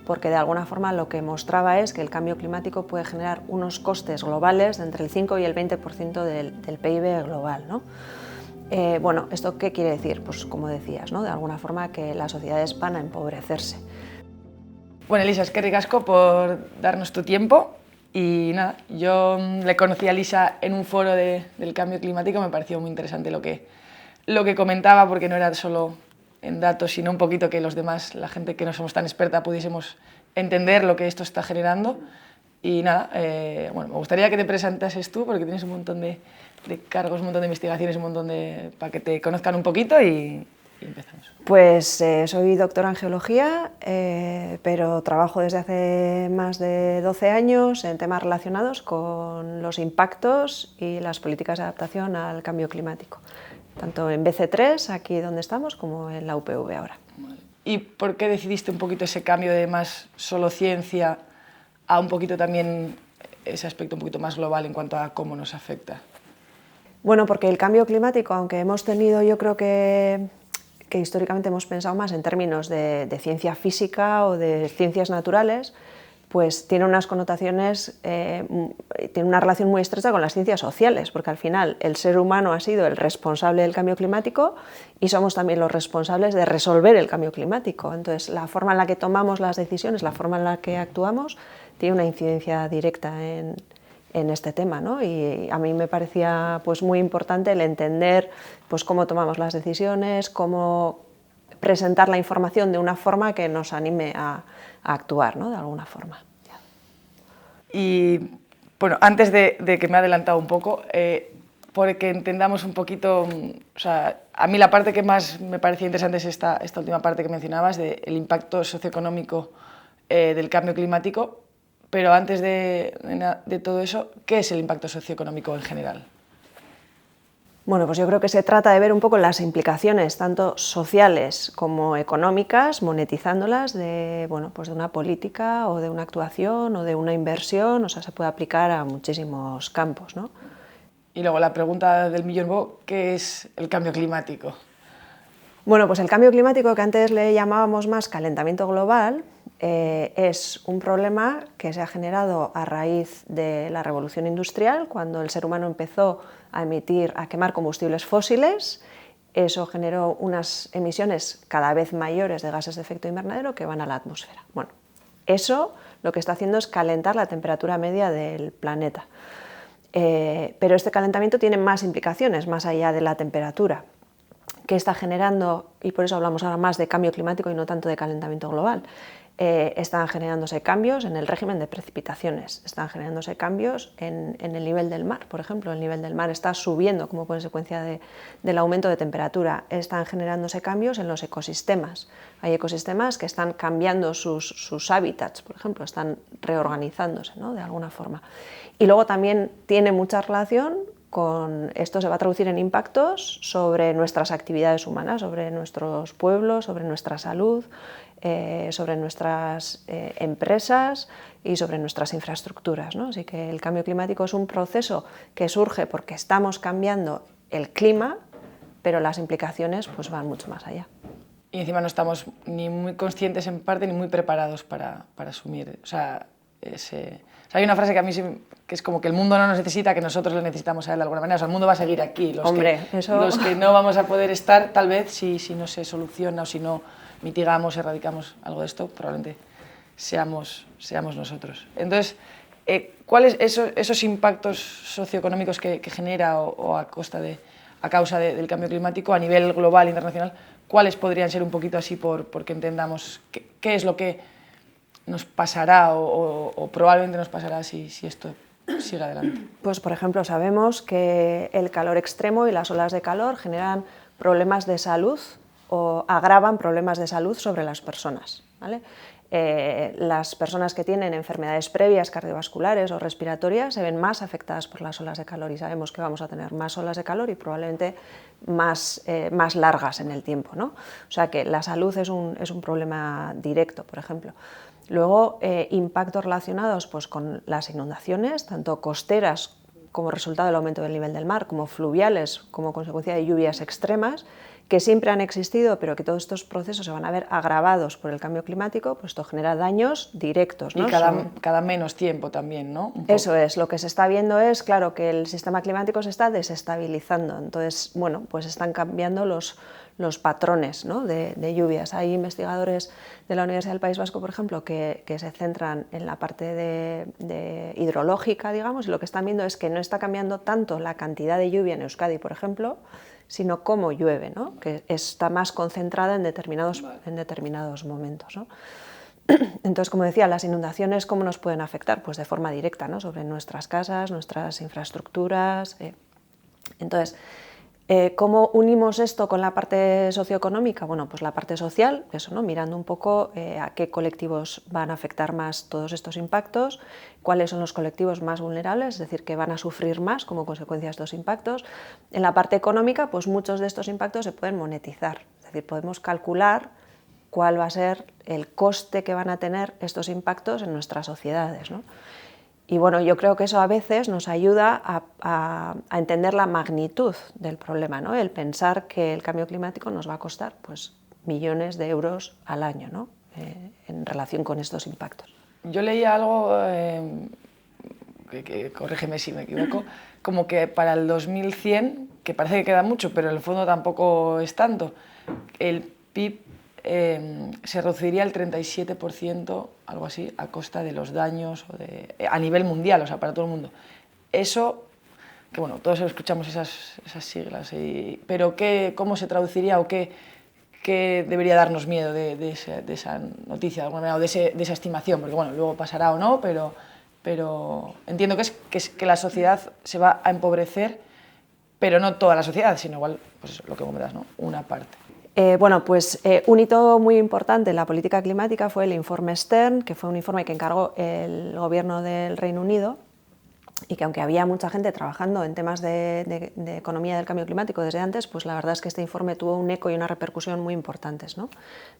porque de alguna forma lo que mostraba es que el cambio climático puede generar unos costes globales de entre el 5 y el 20% del PIB global, ¿no? Bueno, ¿esto qué quiere decir? Pues como decías, ¿no? De alguna forma que las sociedades van a empobrecerse. Bueno, Elisa, eskerrik asko por darnos tu tiempo. Y nada, yo le conocí a Elisa en un foro del cambio climático, me pareció muy interesante lo que comentaba, porque no era solo en datos, sino un poquito que los demás, la gente que no somos tan experta, pudiésemos entender lo que esto está generando. Y nada, bueno, me gustaría que te presentases tú, porque tienes un montón de cargos, un montón de investigaciones, un montón para que te conozcan un poquito y empezamos. Pues soy doctora en geología, pero trabajo desde hace más de 12 años en temas relacionados con los impactos y las políticas de adaptación al cambio climático, tanto en BC3, aquí donde estamos, como en la UPV ahora. ¿Y por qué decidiste un poquito ese cambio de más solo ciencia a un poquito también ese aspecto un poquito más global en cuanto a cómo nos afecta? Bueno, porque el cambio climático, aunque hemos tenido, yo creo que históricamente hemos pensado más en términos de ciencia física o de ciencias naturales, pues tiene unas connotaciones, tiene una relación muy estrecha con las ciencias sociales, porque al final el ser humano ha sido el responsable del cambio climático y somos también los responsables de resolver el cambio climático. Entonces, la forma en la que tomamos las decisiones, la forma en la que actuamos, tiene una incidencia directa en este tema, ¿no? Y a mí me parecía pues muy importante el entender pues cómo tomamos las decisiones, cómo presentar la información de una forma que nos anime a actuar, ¿no? De alguna forma. Y bueno, antes de que me he adelantado un poco, porque entendamos un poquito, o sea, a mí la parte que más me parecía interesante es esta última parte que mencionabas, del impacto socioeconómico del cambio climático. Pero antes de todo eso, ¿qué es el impacto socioeconómico en general? Bueno, pues yo creo que se trata de ver un poco las implicaciones, tanto sociales como económicas, monetizándolas bueno, pues de una política o de una actuación o de una inversión, o sea, se puede aplicar a muchísimos campos, ¿no? Y luego la pregunta del millón, ¿qué es el cambio climático? Bueno, pues el cambio climático, que antes le llamábamos más calentamiento global, es un problema que se ha generado a raíz de la revolución industrial, cuando el ser humano empezó a quemar combustibles fósiles. Eso generó unas emisiones cada vez mayores de gases de efecto invernadero que van a la atmósfera. Bueno, eso lo que está haciendo es calentar la temperatura media del planeta. Pero este calentamiento tiene más implicaciones más allá de la temperatura, que está generando, y por eso hablamos ahora más de cambio climático y no tanto de calentamiento global. Están generándose cambios en el régimen de precipitaciones, están generándose cambios en el nivel del mar, por ejemplo. El nivel del mar está subiendo como consecuencia del aumento de temperatura. Están generándose cambios en los ecosistemas. Hay ecosistemas que están cambiando sus hábitats, por ejemplo, están reorganizándose, ¿no? De alguna forma. Y luego también tiene mucha relación con esto, se va a traducir en impactos sobre nuestras actividades humanas, sobre nuestros pueblos, sobre nuestra salud, sobre nuestras empresas y sobre nuestras infraestructuras, ¿no? Así que el cambio climático es un proceso que surge porque estamos cambiando el clima, pero las implicaciones pues, van mucho más allá. Y encima no estamos ni muy conscientes en parte ni muy preparados para asumir. O sea, hay una frase que a mí que es como que el mundo no nos necesita, que nosotros lo necesitamos a él de alguna manera. O sea, el mundo va a seguir aquí. Los que no vamos a poder estar, tal vez, si no se soluciona o si no mitigamos, erradicamos algo de esto, probablemente seamos nosotros. Entonces, ¿cuáles esos impactos socioeconómicos que genera o a causa del cambio climático a nivel global, internacional, cuáles podrían ser un poquito así porque entendamos qué es lo que nos pasará o probablemente nos pasará si esto sigue adelante? Pues, por ejemplo, sabemos que el calor extremo y las olas de calor generan problemas de salud o agravan problemas de salud sobre las personas, ¿vale? Las personas que tienen enfermedades previas cardiovasculares o respiratorias se ven más afectadas por las olas de calor y sabemos que vamos a tener más olas de calor y probablemente más largas en el tiempo, ¿no? O sea que la salud es un problema directo, por ejemplo. Luego, impactos relacionados pues, con las inundaciones, tanto costeras como resultado del aumento del nivel del mar, como fluviales, como consecuencia de lluvias extremas, que siempre han existido, pero que todos estos procesos se van a ver agravados por el cambio climático, pues esto genera daños directos, ¿no? Y cada menos tiempo también, ¿no? Eso es, lo que se está viendo es, claro, que el sistema climático se está desestabilizando, entonces, bueno, pues están cambiando los patrones, ¿no?, de lluvias. Hay investigadores de la Universidad del País Vasco, por ejemplo, que se centran en la parte de hidrológica, digamos, y lo que están viendo es que no está cambiando tanto la cantidad de lluvia en Euskadi, por ejemplo, sino cómo llueve, ¿no?, que está más concentrada en determinados momentos, ¿no? Entonces, como decía, las inundaciones, ¿cómo nos pueden afectar? Pues de forma directa, ¿no?, sobre nuestras casas, nuestras infraestructuras. Entonces, ¿cómo unimos esto con la parte socioeconómica? Bueno, pues la parte social, eso, ¿no?, mirando un poco a qué colectivos van a afectar más todos estos impactos, cuáles son los colectivos más vulnerables, es decir, que van a sufrir más como consecuencia de estos impactos. En la parte económica, pues muchos de estos impactos se pueden monetizar, es decir, podemos calcular cuál va a ser el coste que van a tener estos impactos en nuestras sociedades, ¿no? Y bueno, yo creo que eso a veces nos ayuda a entender la magnitud del problema, ¿no?, el pensar que el cambio climático nos va a costar pues, millones de euros al año, ¿no?, en relación con estos impactos. Yo leía algo, corrígeme si me equivoco, como que para el 2100, que parece que queda mucho, pero en el fondo tampoco es tanto, el PIB se reduciría el 37%, algo así, a costa de los daños a nivel mundial, o sea, para todo el mundo. Eso, que bueno, todos escuchamos esas siglas, pero ¿cómo se traduciría o qué debería darnos miedo de esa noticia, de alguna manera, o de esa estimación? Porque bueno, luego pasará o no, pero entiendo que la sociedad se va a empobrecer, pero no toda la sociedad, sino igual, pues eso, lo que comentas, ¿no?, una parte. Bueno, pues un hito muy importante en la política climática fue el informe Stern, que fue un informe que encargó el gobierno del Reino Unido y que aunque había mucha gente trabajando en temas de economía del cambio climático desde antes, pues la verdad es que este informe tuvo un eco y una repercusión muy importantes, ¿no?,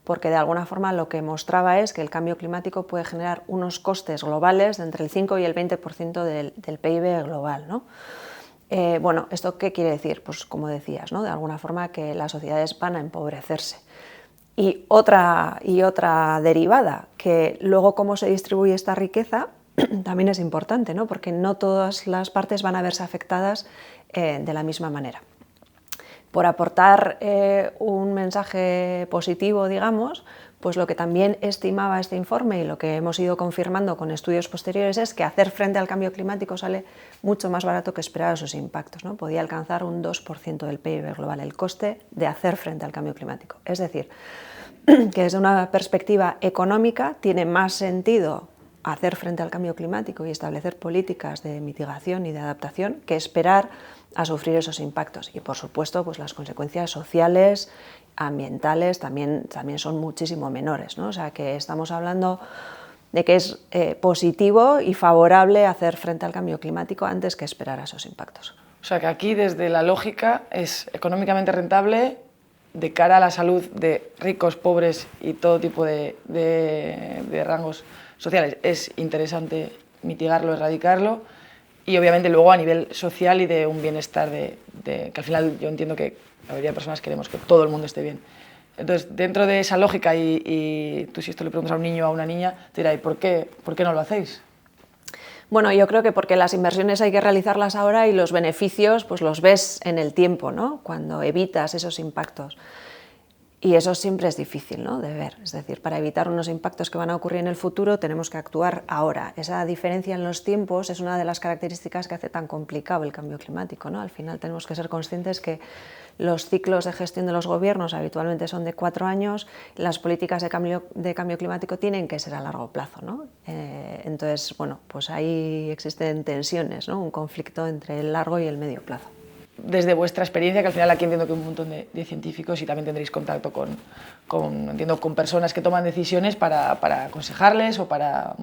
porque de alguna forma lo que mostraba es que el cambio climático puede generar unos costes globales de entre el 5 y el 20% del PIB global, ¿no? Bueno, ¿esto qué quiere decir? Pues como decías, ¿no?, de alguna forma que las sociedades van a empobrecerse. Y otra derivada, que luego cómo se distribuye esta riqueza también es importante, ¿no?, porque no todas las partes van a verse afectadas de la misma manera. Por aportar un mensaje positivo, digamos, pues lo que también estimaba este informe y lo que hemos ido confirmando con estudios posteriores es que hacer frente al cambio climático sale mucho más barato que esperar esos impactos, ¿no? Podía alcanzar un 2% del PIB global el coste de hacer frente al cambio climático. Es decir, que desde una perspectiva económica tiene más sentido hacer frente al cambio climático y establecer políticas de mitigación y de adaptación que esperar a sufrir esos impactos. Y por supuesto, pues las consecuencias sociales, ambientales también son muchísimo menores, ¿no? O sea que estamos hablando de que es positivo y favorable hacer frente al cambio climático antes que esperar a esos impactos. O sea que aquí desde la lógica es económicamente rentable de cara a la salud de ricos, pobres y todo tipo de rangos sociales. Es interesante mitigarlo, erradicarlo y obviamente luego a nivel social y de un bienestar que al final yo entiendo que la mayoría de personas queremos que todo el mundo esté bien. Entonces, dentro de esa lógica y tú si esto le preguntas a un niño o a una niña, te dirá, ¿y por qué no lo hacéis? Bueno, yo creo que porque las inversiones hay que realizarlas ahora y los beneficios pues los ves en el tiempo, ¿no?, cuando evitas esos impactos. Y eso siempre es difícil, ¿no?, de ver. Es decir, para evitar unos impactos que van a ocurrir en el futuro tenemos que actuar ahora. Esa diferencia en los tiempos es una de las características que hace tan complicado el cambio climático, ¿no? Al final tenemos que ser conscientes que los ciclos de gestión de los gobiernos habitualmente son de 4 años, las políticas de cambio climático tienen que ser a largo plazo, ¿no? Entonces, bueno, pues ahí existen tensiones, ¿no?, un conflicto entre el largo y el medio plazo. Desde vuestra experiencia, que al final aquí entiendo que un montón de científicos y también tendréis contacto con personas que toman decisiones para aconsejarles o para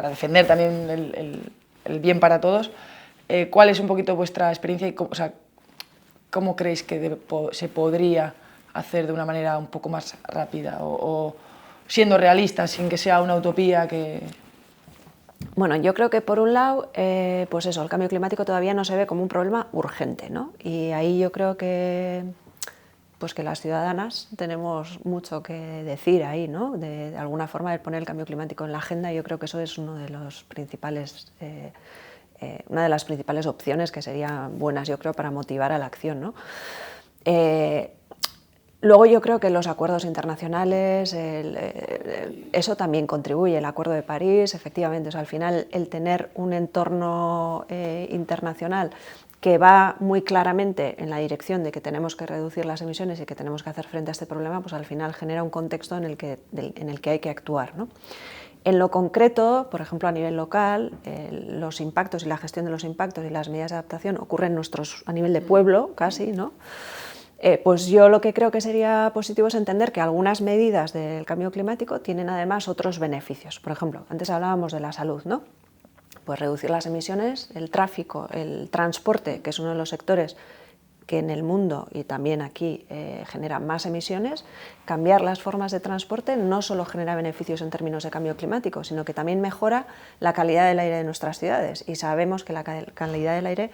defender también el bien para todos, ¿cuál es un poquito vuestra experiencia y cómo creéis que se podría hacer de una manera un poco más rápida o siendo realistas, sin que sea una utopía que... Bueno, yo creo que por un lado, pues eso, el cambio climático todavía no se ve como un problema urgente, ¿no? Y ahí yo creo que pues que las ciudadanas tenemos mucho que decir ahí, ¿no? De alguna forma de poner el cambio climático en la agenda. Yo creo que eso es una de las principales opciones que serían buenas, yo creo, para motivar a la acción, ¿no? Luego yo creo que los acuerdos internacionales, eso también contribuye, el Acuerdo de París, efectivamente, o sea, al final el tener un entorno internacional que va muy claramente en la dirección de que tenemos que reducir las emisiones y que tenemos que hacer frente a este problema, pues al final genera un contexto en el que hay que actuar, ¿no? En lo concreto, por ejemplo, a nivel local, los impactos y la gestión de los impactos y las medidas de adaptación ocurren a nivel de pueblo, casi, ¿no? Pues yo lo que creo que sería positivo es entender que algunas medidas del cambio climático tienen además otros beneficios. Por ejemplo, antes hablábamos de la salud, ¿no? Pues reducir las emisiones, el tráfico, el transporte, que es uno de los sectores que en el mundo y también aquí genera más emisiones. Cambiar las formas de transporte no solo genera beneficios en términos de cambio climático, sino que también mejora la calidad del aire de nuestras ciudades. Y sabemos que la calidad del aire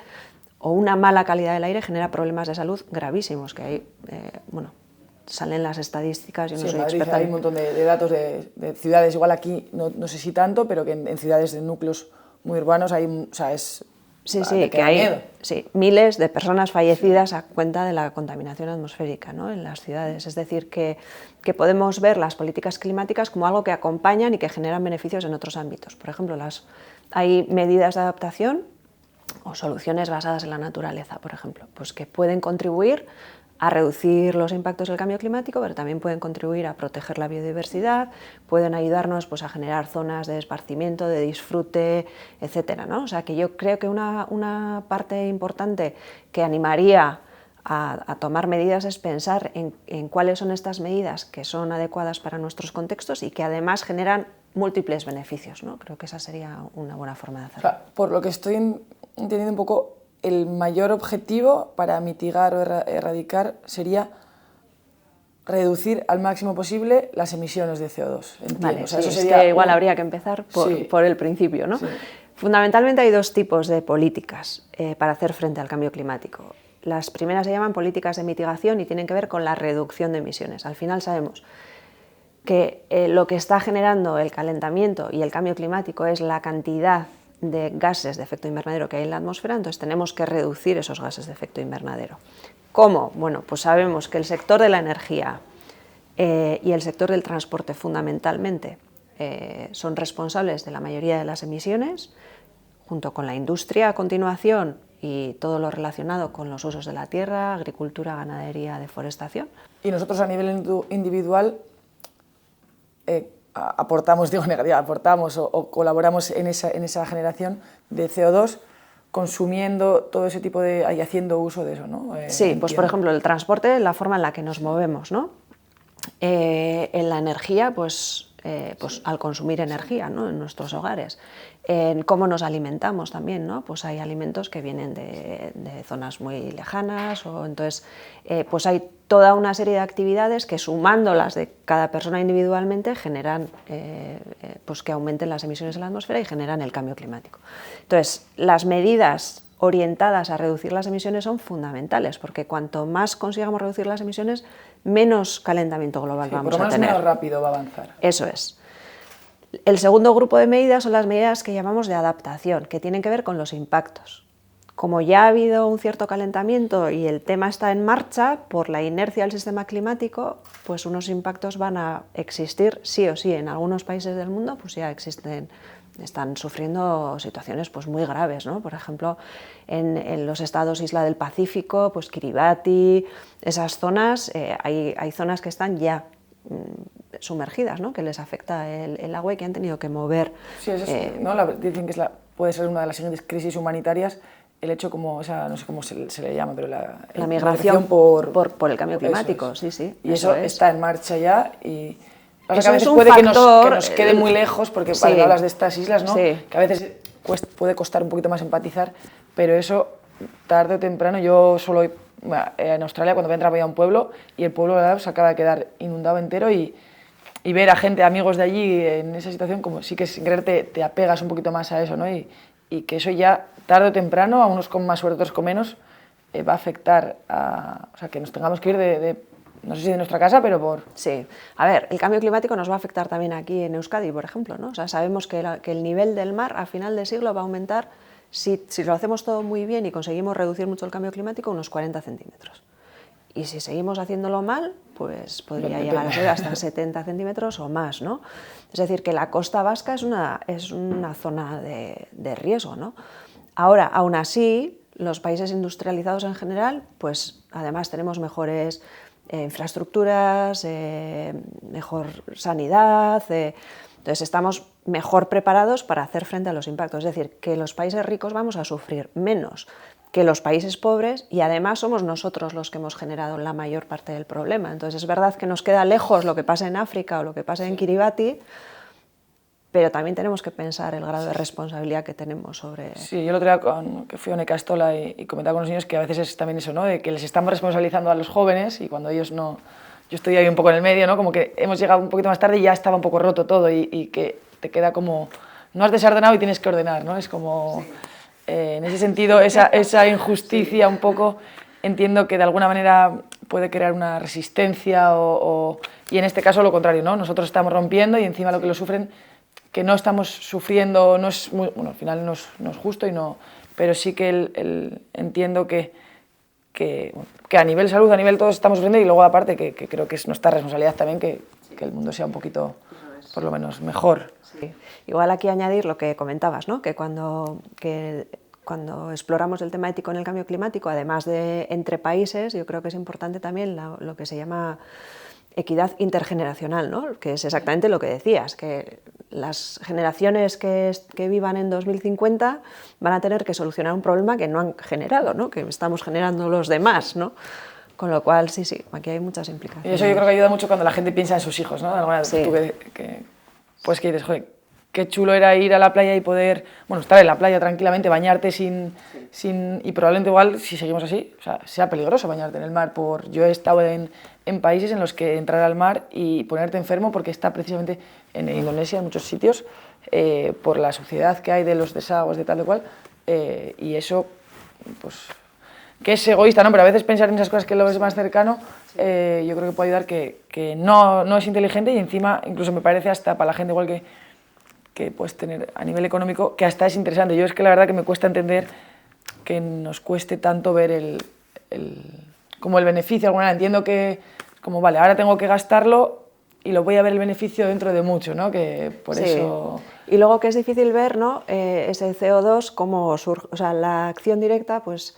o una mala calidad del aire genera problemas de salud gravísimos, que hay, salen las estadísticas. Yo no soy experta. Hay un montón de datos de ciudades, igual aquí no sé si tanto, pero que en ciudades de núcleos muy urbanos hay, o sea, es... Sí, que hay miles de personas fallecidas a cuenta de la contaminación atmosférica, ¿no? En las ciudades. Es decir, que podemos ver las políticas climáticas como algo que acompañan y que generan beneficios en otros ámbitos. Por ejemplo, hay medidas de adaptación o soluciones basadas en la naturaleza, por ejemplo, pues que pueden contribuir a reducir los impactos del cambio climático, pero también pueden contribuir a proteger la biodiversidad, pueden ayudarnos pues, a generar zonas de esparcimiento, de disfrute, etcétera, ¿no? O sea, que yo creo que una parte importante que animaría a tomar medidas es pensar en cuáles son estas medidas que son adecuadas para nuestros contextos y que además generan múltiples beneficios, ¿no? Creo que esa sería una buena forma de hacerlo. O sea, por lo que estoy entendiendo un poco, el mayor objetivo para mitigar o erradicar sería reducir al máximo posible las emisiones de CO2. Vale, o sea, eso sería que igual habría que empezar por el principio, ¿no? Sí. Fundamentalmente hay dos tipos de políticas para hacer frente al cambio climático. Las primeras se llaman políticas de mitigación y tienen que ver con la reducción de emisiones. Al final sabemos que lo que está generando el calentamiento y el cambio climático es la cantidad de gases de efecto invernadero que hay en la atmósfera, entonces tenemos que reducir esos gases de efecto invernadero. ¿Cómo? Bueno, pues sabemos que el sector de la energía y el sector del transporte fundamentalmente son responsables de la mayoría de las emisiones, junto con la industria a continuación y todo lo relacionado con los usos de la tierra, agricultura, ganadería, deforestación. Y nosotros a nivel individual aportamos o colaboramos en esa generación de CO2 consumiendo todo ese tipo de... y haciendo uso de eso, ¿no? Sí, pues por ejemplo el transporte, la forma en la que nos movemos, ¿no? En la energía, pues al consumir energía, ¿no? En nuestros hogares. En cómo nos alimentamos también, ¿no? Pues hay alimentos que vienen de zonas muy lejanas, o entonces pues hay toda una serie de actividades que, sumándolas de cada persona individualmente, generan pues que aumenten las emisiones en la atmósfera y generan el cambio climático. Entonces, las medidas orientadas a reducir las emisiones son fundamentales, porque cuanto más consigamos reducir las emisiones, menos calentamiento global vamos a tener. Menos rápido va a avanzar. Eso es. El segundo grupo de medidas son las medidas que llamamos de adaptación, que tienen que ver con los impactos. Como ya ha habido un cierto calentamiento y el tema está en marcha, por la inercia del sistema climático, pues unos impactos van a existir sí o sí. En algunos países del mundo pues ya están sufriendo situaciones pues muy graves, ¿no? Por ejemplo, en los estados isla del Pacífico, pues Kiribati, esas zonas, hay zonas que están ya sumergidas, ¿no? Que les afecta el agua y que han tenido que mover. Sí, eso es, ¿no? Dicen que puede ser una de las siguientes crisis humanitarias, el hecho como, o sea, no sé cómo se le llama, pero la migración por el cambio climático, sí. Y eso está en marcha ya y... Eso a veces es un puede factor, que nos quede muy lejos, porque cuando hablas de estas islas, ¿no? Sí. Que a veces puede costar un poquito más empatizar, pero eso, tarde o temprano, yo solo en Australia, cuando voy a entrar a un pueblo, y el pueblo se acaba de quedar inundado entero, y ver a gente, amigos de allí, en esa situación, como sí que sin querer te apegas un poquito más a eso, ¿no? Y que eso ya, tarde o temprano, a unos con más suerte, otros con menos, va a afectar o sea, que nos tengamos que ir de no sé si de nuestra casa, pero por... Sí, a ver, el cambio climático nos va a afectar también aquí en Euskadi, por ejemplo, ¿no? O sea, sabemos que el nivel del mar a final de siglo va a aumentar, si lo hacemos todo muy bien y conseguimos reducir mucho el cambio climático, unos 40 centímetros. Y si seguimos haciéndolo mal, pues podría llegar a ser hasta 70 centímetros o más, ¿no? Es decir, que la costa vasca es una zona de riesgo, ¿no? Ahora, aún así, los países industrializados en general, pues además tenemos mejores infraestructuras, mejor sanidad, entonces estamos mejor preparados para hacer frente a los impactos. Es decir, que los países ricos vamos a sufrir menos que los países pobres y además somos nosotros los que hemos generado la mayor parte del problema. Entonces es verdad que nos queda lejos lo que pasa en África o lo que pasa en Kiribati, pero también tenemos que pensar el grado de responsabilidad que tenemos sobre... Sí, yo el otro día que fui a una Castola y comentaba con los niños que a veces es también eso, ¿no? De que les estamos responsabilizando a los jóvenes y cuando ellos no... Yo estoy ahí un poco en el medio, ¿no? Como que hemos llegado un poquito más tarde y ya estaba un poco roto todo y que te queda como... No has desordenado y tienes que ordenar, ¿no? Es como... en ese sentido, esa injusticia un poco entiendo que de alguna manera puede crear una resistencia y en este caso lo contrario, ¿no? Nosotros estamos rompiendo y encima lo que lo sufren, que no estamos sufriendo, no es muy, bueno, al final no es justo, pero sí que entiendo que a nivel salud, a nivel todos estamos sufriendo y luego aparte que creo que es nuestra responsabilidad también que el mundo sea un poquito, por lo menos, mejor. Sí. Igual aquí añadir lo que comentabas, ¿no? Que cuando exploramos el tema ético en el cambio climático, además de entre países, yo creo que es importante también lo que se llama equidad intergeneracional, ¿no? Que es exactamente lo que decías, que las generaciones que vivan en 2050 van a tener que solucionar un problema que no han generado, ¿no? Que estamos generando los demás, ¿no? Con lo cual, sí, aquí hay muchas implicaciones. Y eso yo creo que ayuda mucho cuando la gente piensa en sus hijos, ¿no? De alguna manera, tú pues que dices, joder, qué chulo era ir a la playa y poder, bueno, estar en la playa tranquilamente, bañarte y probablemente igual, si seguimos así, o sea peligroso bañarte en el mar. Yo he estado en países en los que entrar al mar y ponerte enfermo porque está precisamente en Indonesia, en muchos sitios, por la suciedad que hay de los desagües, de tal y cual, y eso, pues, que es egoísta, ¿no? Pero a veces pensar en esas cosas que lo ves más cercano, yo creo que puede ayudar que no es inteligente y encima, incluso me parece hasta para la gente igual que puedes tener a nivel económico, que hasta es interesante. Yo es que la verdad que me cuesta entender que nos cueste tanto ver como el beneficio. Alguna vez entiendo que, como vale, ahora tengo que gastarlo y lo voy a ver el beneficio dentro de mucho, ¿no? Que por eso... Y luego que es difícil ver, ¿no? Ese CO2, cómo surge, o sea, la acción directa, pues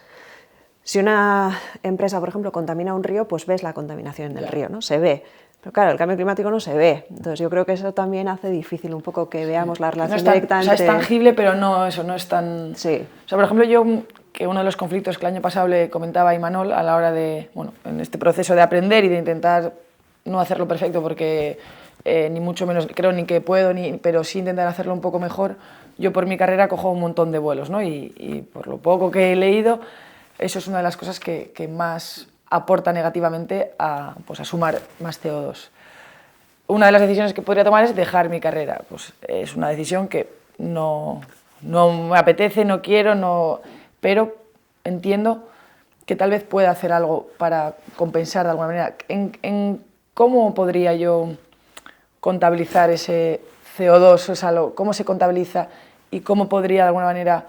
si una empresa, por ejemplo, contamina un río, pues ves la contaminación del río, ¿no? Se ve. Pero claro, el cambio climático no se ve, entonces yo creo que eso también hace difícil un poco que veamos la relación directa entre... O sea, es tangible, pero no es tan... Sí. O sea, por ejemplo, que uno de los conflictos que el año pasado le comentaba a Imanol a la hora de, bueno, en este proceso de aprender y de intentar no hacerlo perfecto porque ni mucho menos creo ni que puedo, pero sí intentar hacerlo un poco mejor, yo por mi carrera cojo un montón de vuelos, ¿no? Y por lo poco que he leído, eso es una de las cosas que más aporta negativamente a sumar más CO2. Una de las decisiones que podría tomar es dejar mi carrera. Pues es una decisión que no me apetece, no quiero, pero entiendo que tal vez pueda hacer algo para compensar de alguna manera. ¿Cómo podría yo contabilizar ese CO2? O sea, ¿cómo se contabiliza y cómo podría de alguna manera,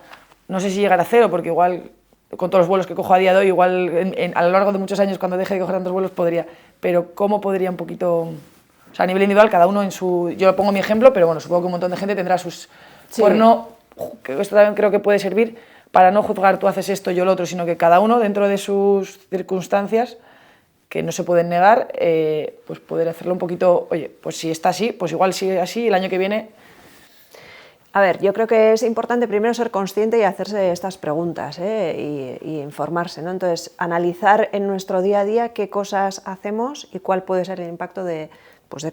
no sé si llegar a cero, porque igual con todos los vuelos que cojo a día de hoy, igual a lo largo de muchos años cuando deje de coger tantos vuelos podría, pero ¿cómo podría un poquito, o sea, a nivel individual, cada uno en su, yo pongo mi ejemplo, pero bueno, supongo que un montón de gente tendrá sus, esto también creo que puede servir para no juzgar tú haces esto, yo lo otro, sino que cada uno dentro de sus circunstancias, que no se pueden negar, pues poder hacerlo un poquito, oye, pues si está así, pues igual sigue así, el año que viene... A ver, yo creo que es importante primero ser consciente y hacerse estas preguntas y informarse, ¿no? Entonces, analizar en nuestro día a día qué cosas hacemos y cuál puede ser el impacto de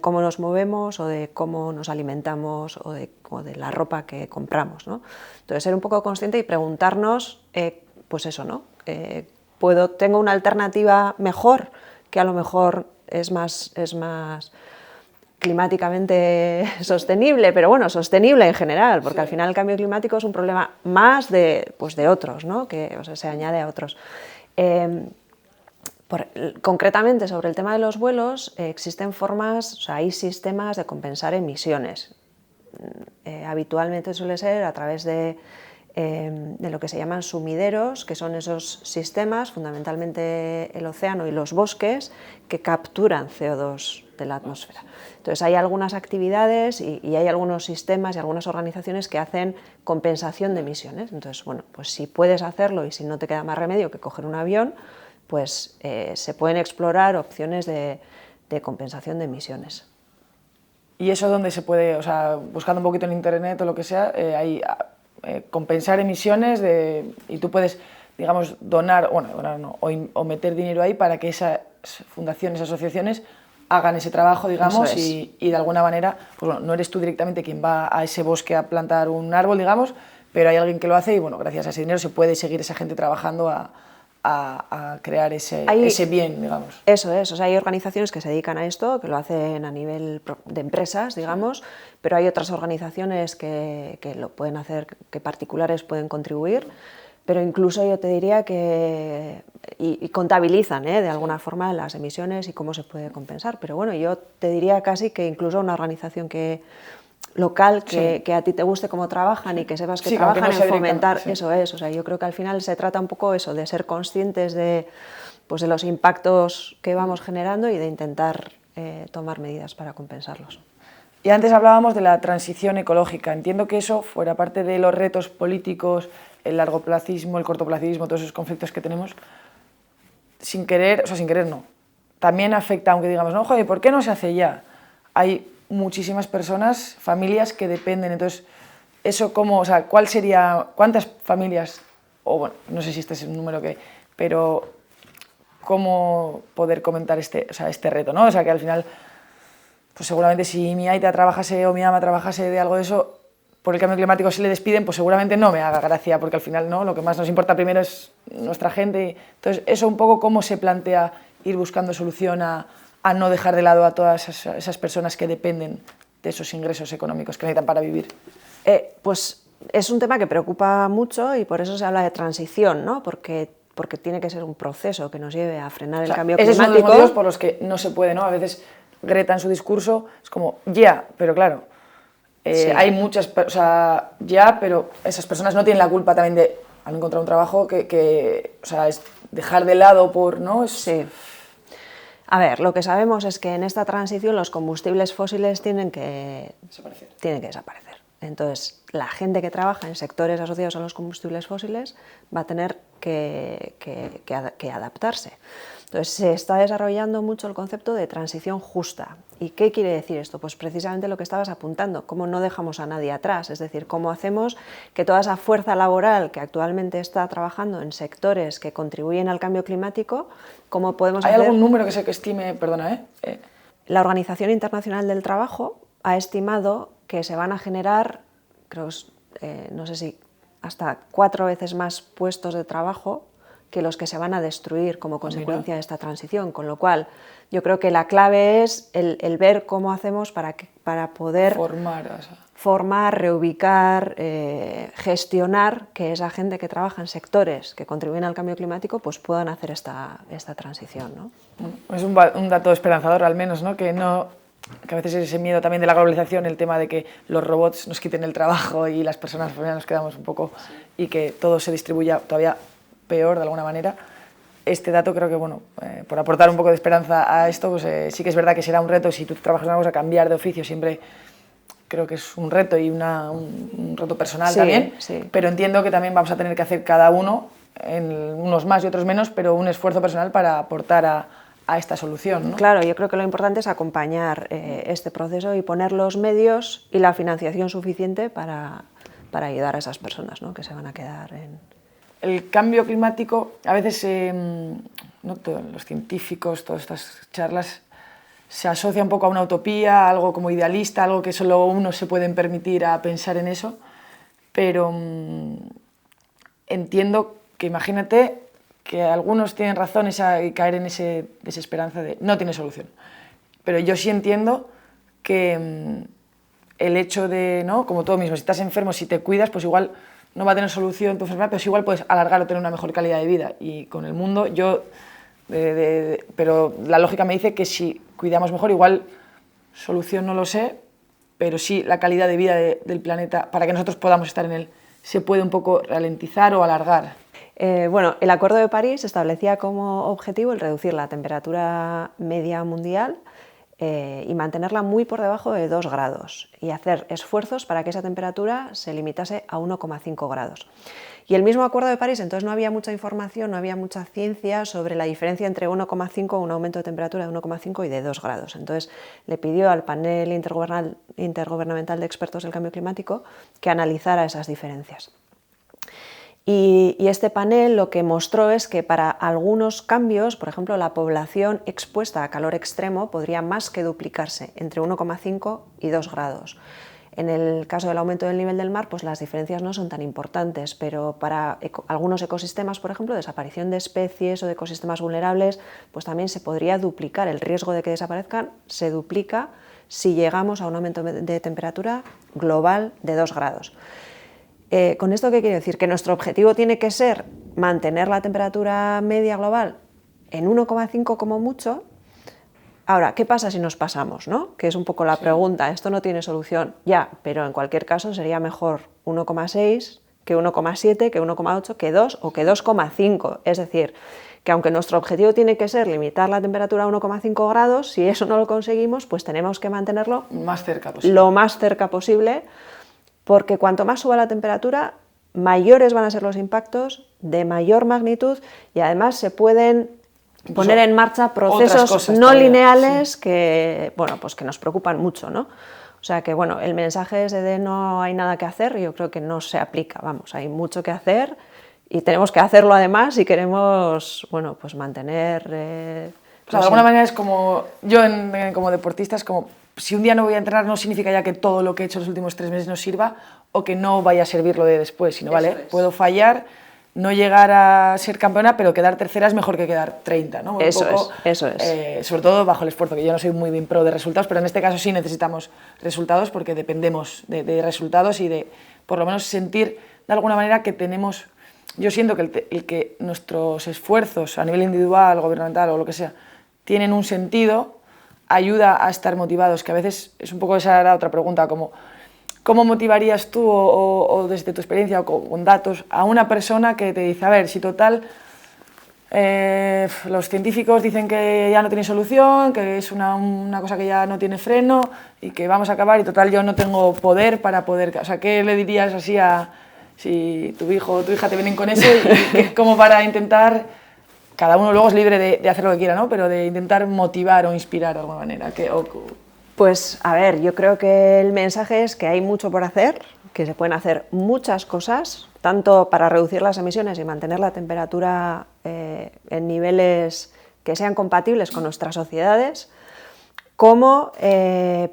cómo nos movemos o de cómo nos alimentamos o de la ropa que compramos, ¿no? Entonces, ser un poco consciente y preguntarnos, pues eso, ¿no? ¿Tengo una alternativa mejor que a lo mejor es más climáticamente sostenible, pero bueno, sostenible en general, porque al final el cambio climático es un problema más de otros, ¿no? Que se añade a otros. Concretamente sobre el tema de los vuelos, existen formas, o sea, hay sistemas de compensar emisiones. Habitualmente suele ser a través de lo que se llaman sumideros, que son esos sistemas, fundamentalmente el océano y los bosques, que capturan CO2 de la atmósfera. Entonces hay algunas actividades y hay algunos sistemas y algunas organizaciones que hacen compensación de emisiones. Entonces, bueno, pues si puedes hacerlo y si no te queda más remedio que coger un avión, pues se pueden explorar opciones de compensación de emisiones. ¿Y eso dónde se puede, o sea, buscando un poquito en internet o lo que sea, compensar emisiones y tú puedes, digamos, donar no, o meter dinero ahí para que esas fundaciones, asociaciones hagan ese trabajo, digamos, y de alguna manera, pues bueno, no eres tú directamente quien va a ese bosque a plantar un árbol, digamos, pero hay alguien que lo hace y bueno, gracias a ese dinero se puede seguir esa gente trabajando a crear ese bien, digamos. Eso es, o sea, hay organizaciones que se dedican a esto, que lo hacen a nivel de empresas, digamos, pero hay otras organizaciones que lo pueden hacer, que particulares pueden contribuir, pero incluso yo te diría que y contabilizan de alguna forma las emisiones y cómo se puede compensar, pero bueno, yo te diría casi que incluso una organización local que a ti te guste cómo trabajan y que sepas que trabajan en fomentar, eso es, o sea, yo creo que al final se trata un poco eso, de ser conscientes de los impactos que vamos generando y de intentar tomar medidas para compensarlos. Y antes hablábamos de la transición ecológica, entiendo que eso fuera parte de los retos políticos, el largoplacismo, el cortoplacismo, todos esos conflictos que tenemos, sin querer no, también afecta, aunque digamos, no, joder, ¿por qué no se hace ya? Hay muchísimas personas, familias que dependen, entonces, eso cómo, o sea, cuántas familias, o bueno, no sé si este es un número pero cómo poder comentar este reto, ¿no? O sea, que al final, pues seguramente si mi aita trabajase o mi ama trabajase de algo de eso, por el cambio climático si le despiden, pues seguramente no me haga gracia, porque al final, ¿no? Lo que más nos importa primero es nuestra gente. Entonces, eso un poco cómo se plantea ir buscando solución a no dejar de lado a todas esas personas que dependen de esos ingresos económicos que necesitan para vivir. Pues es un tema que preocupa mucho y por eso se habla de transición, ¿no? Porque tiene que ser un proceso que nos lleve a frenar el cambio climático. Esos son los motivos por los que no se puede, ¿no? A veces Greta en su discurso es como, pero claro, hay muchas, pero esas personas no tienen la culpa también de al encontrar un trabajo es dejar de lado ¿no? Sí. A ver, lo que sabemos es que en esta transición los combustibles fósiles tienen que desaparecer. Entonces, la gente que trabaja en sectores asociados a los combustibles fósiles va a tener que adaptarse. Entonces, se está desarrollando mucho el concepto de transición justa. ¿Y qué quiere decir esto? Pues precisamente lo que estabas apuntando, cómo no dejamos a nadie atrás, es decir, cómo hacemos que toda esa fuerza laboral que actualmente está trabajando en sectores que contribuyen al cambio climático, cómo podemos hacer... ¿Hay algún número que estime, perdona, La Organización Internacional del Trabajo ha estimado que se van a generar, no sé si hasta 4 veces más puestos de trabajo que los que se van a destruir como consecuencia de esta transición, con lo cual yo creo que la clave es el ver cómo hacemos para poder formar, reubicar, gestionar que esa gente que trabaja en sectores que contribuyen al cambio climático pues puedan hacer esta transición, ¿no? Es un dato esperanzador al menos, ¿no? Que a veces es ese miedo también de la globalización, el tema de que los robots nos quiten el trabajo y las personas nos quedamos un poco y que todo se distribuya todavía peor de alguna manera. Este dato creo que, por aportar un poco de esperanza a esto, pues sí que es verdad que será un reto. Si tú trabajas en una cosa, cambiar de oficio siempre creo que es un reto y un reto personal también, pero entiendo que también vamos a tener que hacer cada uno, unos más y otros menos, pero un esfuerzo personal para aportar a esta solución, ¿no? Claro, yo creo que lo importante es acompañar este proceso y poner los medios y la financiación suficiente para ayudar a esas personas, ¿no? Que se van a quedar en... El cambio climático, a veces los científicos, todas estas charlas, se asocia un poco a una utopía, algo como idealista, algo que solo uno se pueden permitir a pensar en eso, pero entiendo que imagínate que algunos tienen razón y caer en esa desesperanza de no tiene solución. Pero yo sí entiendo que el hecho de, ¿no? Como tú mismo, si estás enfermo, si te cuidas, pues igual no va a tener solución tu enfermedad, pero sí igual puedes alargar o tener una mejor calidad de vida. Y con el mundo, yo pero la lógica me dice que si cuidamos mejor, igual solución no lo sé, pero sí la calidad de vida del planeta, para que nosotros podamos estar en él, se puede un poco ralentizar o alargar. Bueno, el Acuerdo de París establecía como objetivo el reducir la temperatura media mundial y mantenerla muy por debajo de 2 grados y hacer esfuerzos para que esa temperatura se limitase a 1,5 grados. Y el mismo Acuerdo de París, entonces no había mucha información, no había mucha ciencia sobre la diferencia entre 1,5, un aumento de temperatura de 1,5 y de 2 grados. Entonces le pidió al panel intergubernamental de expertos del cambio climático que analizara esas diferencias. Y este panel lo que mostró es que para algunos cambios, por ejemplo, la población expuesta a calor extremo podría más que duplicarse entre 1,5 y 2 grados. En el caso del aumento del nivel del mar, pues las diferencias no son tan importantes, pero para algunos ecosistemas, por ejemplo, desaparición de especies o de ecosistemas vulnerables, pues también se podría duplicar. El riesgo de que desaparezcan se duplica si llegamos a un aumento de temperatura global de 2 grados. ¿Con esto qué quiere decir? Que nuestro objetivo tiene que ser mantener la temperatura media global en 1,5 como mucho. Ahora, ¿qué pasa si nos pasamos, ¿no? Que es un poco la pregunta. Esto no tiene solución ya, pero en cualquier caso sería mejor 1,6 que 1,7, que 1,8, que 2 o que 2,5. Es decir, que aunque nuestro objetivo tiene que ser limitar la temperatura a 1,5 grados, si eso no lo conseguimos, pues tenemos que mantenerlo Más cerca posible. lo más cerca posible, porque cuanto más suba la temperatura, mayores van a ser los impactos, de mayor magnitud, y además se pueden poner en marcha procesos no lineales que, bueno, pues que nos preocupan mucho, ¿no? O sea que, bueno, el mensaje ese de no hay nada que hacer, yo creo que no se aplica, vamos, hay mucho que hacer y tenemos que hacerlo además si queremos, bueno, pues mantener... O sea, de alguna manera es como, yo como deportista es como, si un día no voy a entrenar no significa ya que todo lo que he hecho los últimos 3 meses no sirva o que no vaya a servir lo de después, sino, vale, puedo fallar, no llegar a ser campeona, pero quedar tercera es mejor que quedar 30, ¿no? Eso es. Sobre todo bajo el esfuerzo, que yo no soy muy bien pro de resultados, pero en este caso sí necesitamos resultados porque dependemos de resultados y de, por lo menos, sentir de alguna manera que tenemos... Yo siento que el que nuestros esfuerzos a nivel individual, gubernamental o lo que sea, tienen un sentido, ayuda a estar motivados, que a veces es un poco esa era otra pregunta, como ¿cómo motivarías tú o desde tu experiencia o con datos a una persona que te dice, a ver, si total los científicos dicen que ya no tiene solución, que es una cosa que ya no tiene freno y que vamos a acabar y total yo no tengo poder para poder... O sea, ¿qué le dirías así a si tu hijo o tu hija te vienen con eso y como para intentar... Cada uno luego es libre de hacer lo que quiera, ¿no? Pero de intentar motivar o inspirar de alguna manera. Pues, a ver, yo creo que el mensaje es que hay mucho por hacer, que se pueden hacer muchas cosas, tanto para reducir las emisiones y mantener la temperatura en niveles que sean compatibles con nuestras sociedades, como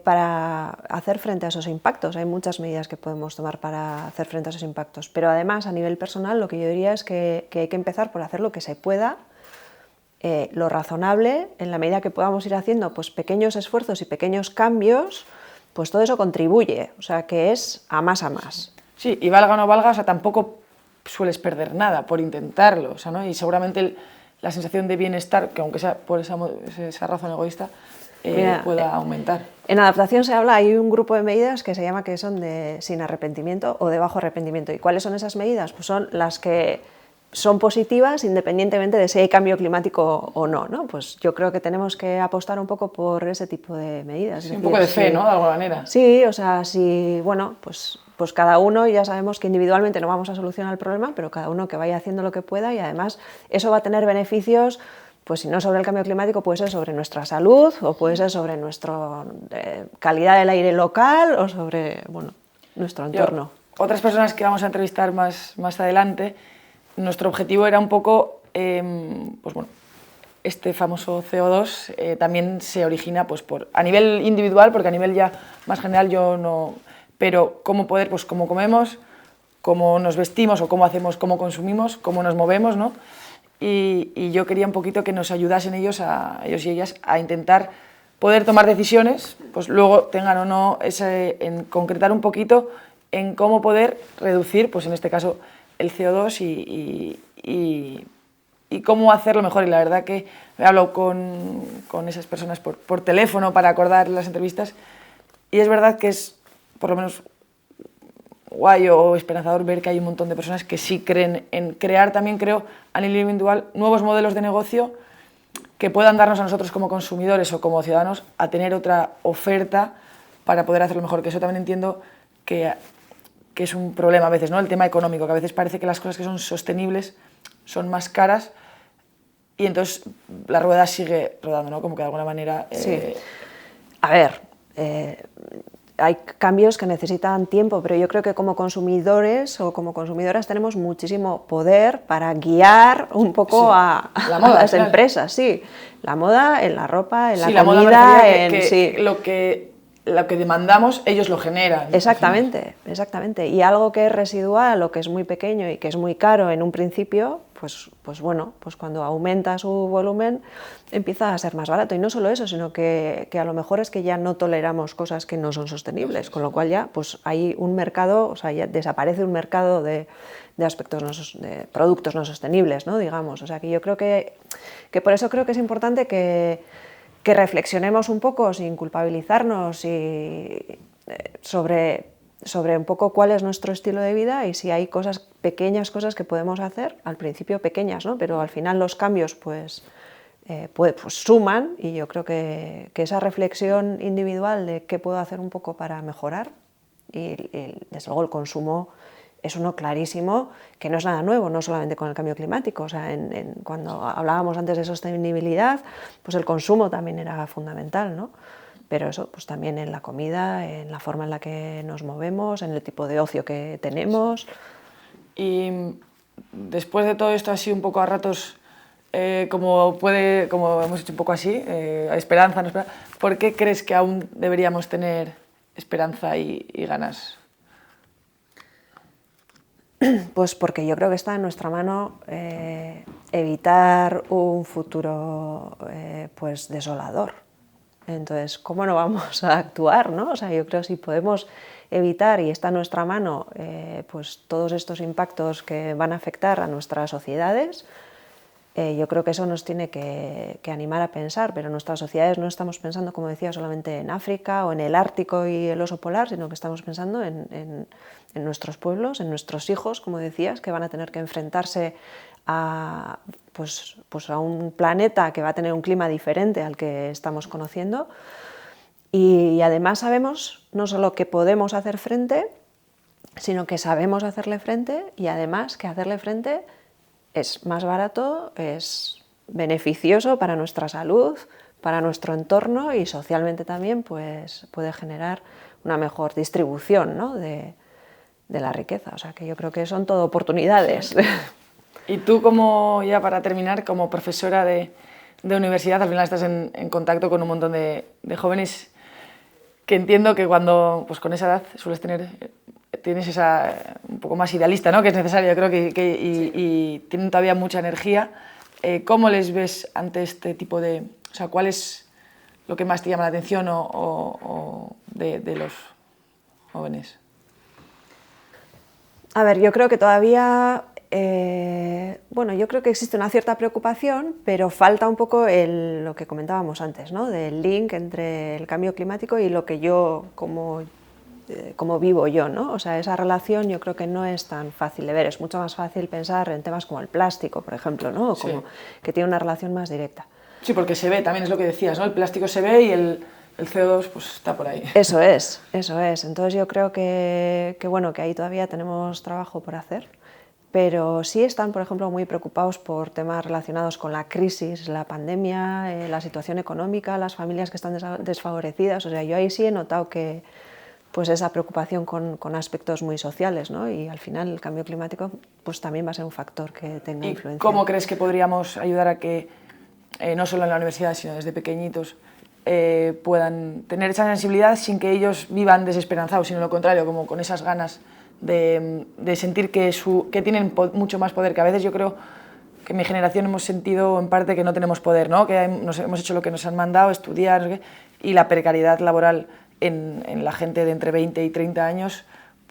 para hacer frente a esos impactos. Hay muchas medidas que podemos tomar para hacer frente a esos impactos, pero además a nivel personal lo que yo diría es que hay que empezar por hacer lo que se pueda, lo razonable, en la medida que podamos ir haciendo pues, pequeños esfuerzos y pequeños cambios, pues todo eso contribuye, o sea que es a más a más. Sí, y valga o no valga, o sea, tampoco sueles perder nada por intentarlo, o sea, ¿no? Y seguramente la sensación de bienestar, que aunque sea por esa razón egoísta, pueda aumentar. En adaptación se habla, hay un grupo de medidas que se llama que son de sin arrepentimiento o de bajo arrepentimiento. ¿Y cuáles son esas medidas? Pues son las que son positivas independientemente de si hay cambio climático o no, ¿no? Pues yo creo que tenemos que apostar un poco por ese tipo de medidas. Sí, un poco de fe, ¿no? De alguna manera. Sí, o sea, si, bueno, pues cada uno, ya sabemos que individualmente no vamos a solucionar el problema, pero cada uno que vaya haciendo lo que pueda y además eso va a tener beneficios, pues si no sobre el cambio climático, puede ser sobre nuestra salud o puede ser sobre nuestra calidad del aire local o sobre, bueno, nuestro entorno. Otras personas que vamos a entrevistar más adelante, nuestro objetivo era un poco, pues bueno, este famoso CO2 también se origina pues, a nivel individual, porque a nivel ya más general yo no... Pero cómo poder, pues cómo comemos, cómo nos vestimos o cómo hacemos, cómo consumimos, cómo nos movemos, ¿no? Y yo quería un poquito que nos ayudasen ellos y ellas a intentar poder tomar decisiones, pues luego tengan o no, en concretar un poquito en cómo poder reducir, pues en este caso, el CO2 y y cómo hacerlo mejor. Y la verdad que he hablado con esas personas por teléfono para acordar las entrevistas, y es verdad que es, por lo menos, guay o esperanzador ver que hay un montón de personas que sí creen en crear también, creo, a nivel individual, nuevos modelos de negocio que puedan darnos a nosotros como consumidores o como ciudadanos a tener otra oferta para poder hacerlo mejor, que eso también entiendo que es un problema a veces, ¿no? El tema económico, que a veces parece que las cosas que son sostenibles son más caras y entonces la rueda sigue rodando, ¿no? Como que de alguna manera... Sí. A ver, hay cambios que necesitan tiempo, pero yo creo que como consumidores o como consumidoras tenemos muchísimo poder para guiar un poco Sí, a las empresas, sí. La moda, en la ropa, en la comida, lo que demandamos, ellos lo generan. Exactamente, exactamente. Y algo que es residual o que es muy pequeño y que es muy caro en un principio, pues bueno, pues cuando aumenta su volumen empieza a ser más barato. Y no solo eso, sino que a lo mejor es que ya no toleramos cosas que no son sostenibles, con lo cual ya pues hay un mercado, o sea, ya desaparece un mercado de aspectos de productos no sostenibles, ¿no? Digamos. O sea, que yo creo que por eso creo que es importante que reflexionemos un poco sin culpabilizarnos y sobre un poco cuál es nuestro estilo de vida y si hay pequeñas cosas que podemos hacer, al principio pequeñas, ¿no? Pero al final los cambios pues suman, y yo creo que esa reflexión individual de qué puedo hacer un poco para mejorar, y desde luego el consumo es uno clarísimo, que no es nada nuevo, no solamente con el cambio climático. O sea, cuando hablábamos antes de sostenibilidad, pues el consumo también era fundamental, ¿no? Pero eso, pues también en la comida, en la forma en la que nos movemos, en el tipo de ocio que tenemos. Y después de todo esto así un poco a ratos, como hemos hecho un poco así, esperanza, no esperanza, ¿por qué crees que aún deberíamos tener esperanza y ganas? Pues porque yo creo que está en nuestra mano evitar un futuro pues desolador. Entonces, ¿cómo no vamos a actuar, ¿no? O sea, yo creo que si podemos evitar, y está en nuestra mano, pues todos estos impactos que van a afectar a nuestras sociedades, yo creo que eso nos tiene que animar a pensar, pero nuestras sociedades no estamos pensando, como decía, solamente en África o en el Ártico y el oso polar, sino que estamos pensando en nuestros pueblos, en nuestros hijos, como decías, que van a tener que enfrentarse a un planeta que va a tener un clima diferente al que estamos conociendo. Y además sabemos no solo que podemos hacer frente, sino que sabemos hacerle frente, y además que hacerle frente es más barato, es beneficioso para nuestra salud, para nuestro entorno, y socialmente también pues puede generar una mejor distribución, ¿no? de la riqueza. O sea, que yo creo que son todo oportunidades. Sí. Y tú, como ya para terminar, como profesora de universidad, al final estás en contacto con un montón de jóvenes que entiendo que cuando, pues con esa edad sueles tienes esa un poco más idealista, ¿no? Que es necesario, yo creo y tienen todavía mucha energía. ¿Cómo les ves ante este tipo de... O sea, ¿cuál es lo que más te llama la atención de los jóvenes? A ver, yo creo que todavía... yo creo que existe una cierta preocupación, pero falta un poco lo que comentábamos antes, ¿no? Del link entre el cambio climático y lo que yo, como vivo yo, ¿no? O sea, esa relación yo creo que no es tan fácil de ver. Es mucho más fácil pensar en temas como el plástico, por ejemplo, ¿no? Como que tiene una relación más directa. Sí, porque se ve, también es lo que decías, ¿no? El plástico se ve y el CO2 pues está por ahí. Eso es. Entonces yo creo que ahí todavía tenemos trabajo por hacer. Pero sí están, por ejemplo, muy preocupados por temas relacionados con la crisis, la pandemia, la situación económica, las familias que están desfavorecidas. O sea, yo ahí sí he notado que pues esa preocupación con aspectos muy sociales, ¿no? Y al final el cambio climático pues también va a ser un factor que tenga influencia. ¿Cómo crees que podríamos ayudar a que, no solo en la universidad, sino desde pequeñitos, puedan tener esa sensibilidad sin que ellos vivan desesperanzados, sino lo contrario, como con esas ganas de sentir que tienen mucho más poder, que a veces yo creo que en mi generación hemos sentido en parte que no tenemos poder, ¿no? Que hemos hecho lo que nos han mandado, estudiar, no sé qué, y la precariedad laboral en la gente de entre 20 y 30 años,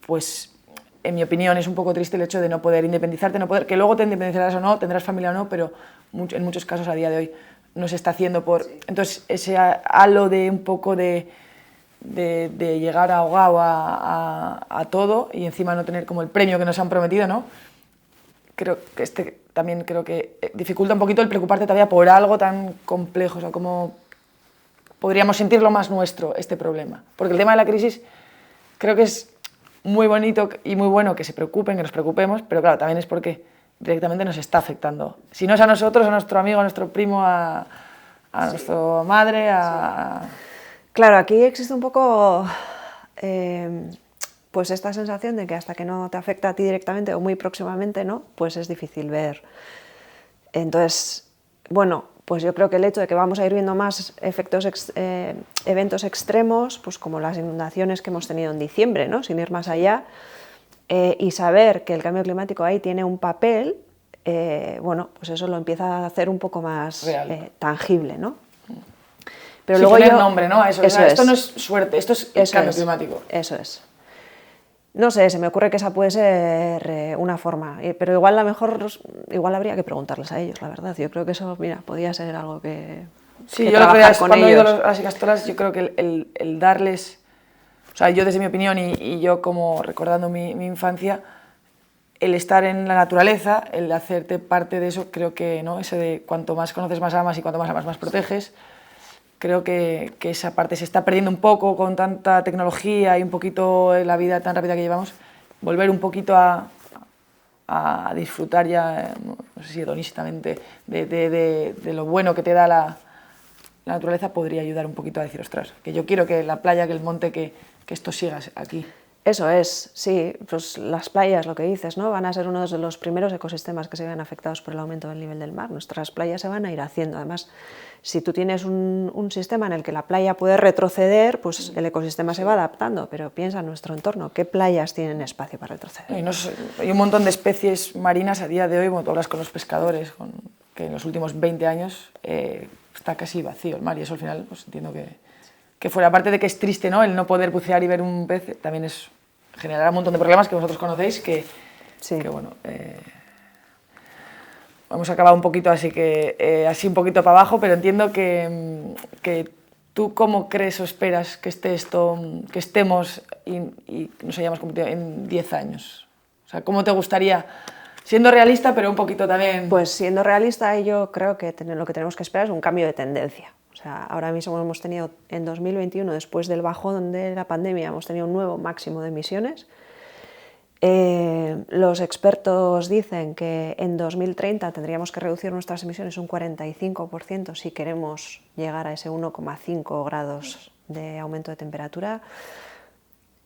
pues en mi opinión, es un poco triste el hecho de no poder independizarte, que luego te independizarás o no, tendrás familia o no, pero en muchos casos a día de hoy no se está haciendo por... Sí. Entonces, ese halo de un poco de llegar ahogado a todo y encima no tener como el premio que nos han prometido, ¿no? Creo que también creo que dificulta un poquito el preocuparte todavía por algo tan complejo, o sea, como podríamos sentirlo más nuestro, este problema. Porque el tema de la crisis creo que es muy bonito y muy bueno que se preocupen, que nos preocupemos, pero claro, también es porque directamente nos está afectando. Si no es a nosotros, a nuestro amigo, a nuestro primo, a nuestra madre, a... Sí. Claro, aquí existe un poco pues esta sensación de que hasta que no te afecta a ti directamente o muy próximamente, ¿no? Pues es difícil ver. Entonces, bueno, pues yo creo que el hecho de que vamos a ir viendo más eventos extremos, pues como las inundaciones que hemos tenido en diciembre, ¿no? Sin ir más allá, y saber que el cambio climático ahí tiene un papel, bueno, pues eso lo empieza a hacer un poco más tangible, ¿no? Pero sí, luego poner nombre, ¿no? A eso. O sea, esto no es suerte, esto es cambio climático. Eso es. No sé, se me ocurre que esa puede ser una forma, pero igual igual habría que preguntarles a ellos, la verdad. Yo creo que eso, mira, podría ser algo que... Sí, yo lo que cuando he ido a las Ikastolas, yo creo que el darles, o sea, yo desde mi opinión y yo como recordando mi infancia, el estar en la naturaleza, el hacerte parte de eso, creo que, ¿no? Ese de cuanto más conoces, más amas y cuanto más amas, más proteges. Creo que esa parte se está perdiendo un poco con tanta tecnología y un poquito la vida tan rápida que llevamos. Volver un poquito a disfrutar ya, no sé si hedonistamente, de lo bueno que te da la naturaleza podría ayudar un poquito a decir, ostras, que yo quiero que la playa, que el monte, que esto siga aquí. Eso es, sí, pues las playas, lo que dices, ¿no? Van a ser uno de los primeros ecosistemas que se vean afectados por el aumento del nivel del mar. Nuestras playas se van a ir haciendo, además, si tú tienes un sistema en el que la playa puede retroceder, pues el ecosistema se va adaptando, pero piensa en nuestro entorno, ¿qué playas tienen espacio para retroceder? Hay un montón de especies marinas a día de hoy, bueno, tú hablas con los pescadores, que en los últimos 20 años está casi vacío el mar, y eso al final pues entiendo que fuera, aparte de que es triste, ¿no? El no poder bucear y ver un pez, también generará un montón de problemas que vosotros conocéis, que bueno... Hemos acabado un poquito así así un poquito para abajo, pero entiendo que tú cómo crees o esperas que esté esto, que estemos y nos hayamos convertido en 10 años. O sea, ¿cómo te gustaría, siendo realista, pero un poquito también...? Pues siendo realista, yo creo que lo que tenemos que esperar es un cambio de tendencia. O sea, ahora mismo hemos tenido en 2021, después del bajón de la pandemia, hemos tenido un nuevo máximo de emisiones. Los expertos dicen que en 2030 tendríamos que reducir nuestras emisiones un 45% si queremos llegar a ese 1,5 grados de aumento de temperatura.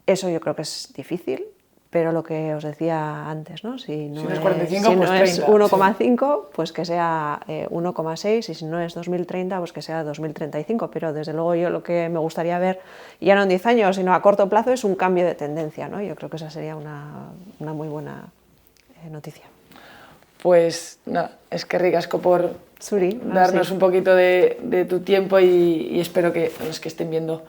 Eso yo creo que es difícil, pero lo que os decía antes, ¿no? Si no es 45, pues 30, 1,5, sí, pues que sea 1,6, y si no es 2030, pues que sea 2035. Pero desde luego yo lo que me gustaría ver, ya no en 10 años, sino a corto plazo, es un cambio de tendencia, ¿no? Yo creo que esa sería una muy buena noticia. Pues nada, es que ricasco por Suri, darnos un poquito de tu tiempo y espero que los que estén viendo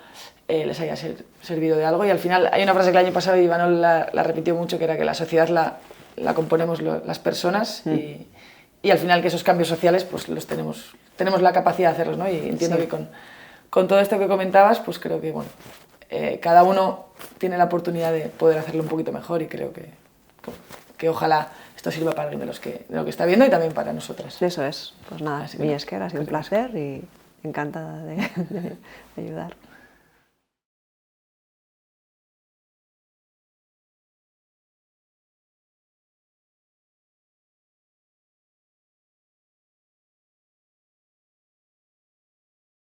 les haya servido de algo. Y al final hay una frase que el año pasado Ivanol la repitió mucho, que era que la sociedad la componemos las personas y al final que esos cambios sociales pues los tenemos la capacidad de hacerlos, ¿no? Y entiendo que con todo esto que comentabas, pues creo que bueno, cada uno tiene la oportunidad de poder hacerlo un poquito mejor, y creo que ojalá esto sirva para alguien de lo que está viendo y también para nosotras. Eso es. Pues nada, Milla Esker, ha sido un placer y encantada de ayudar.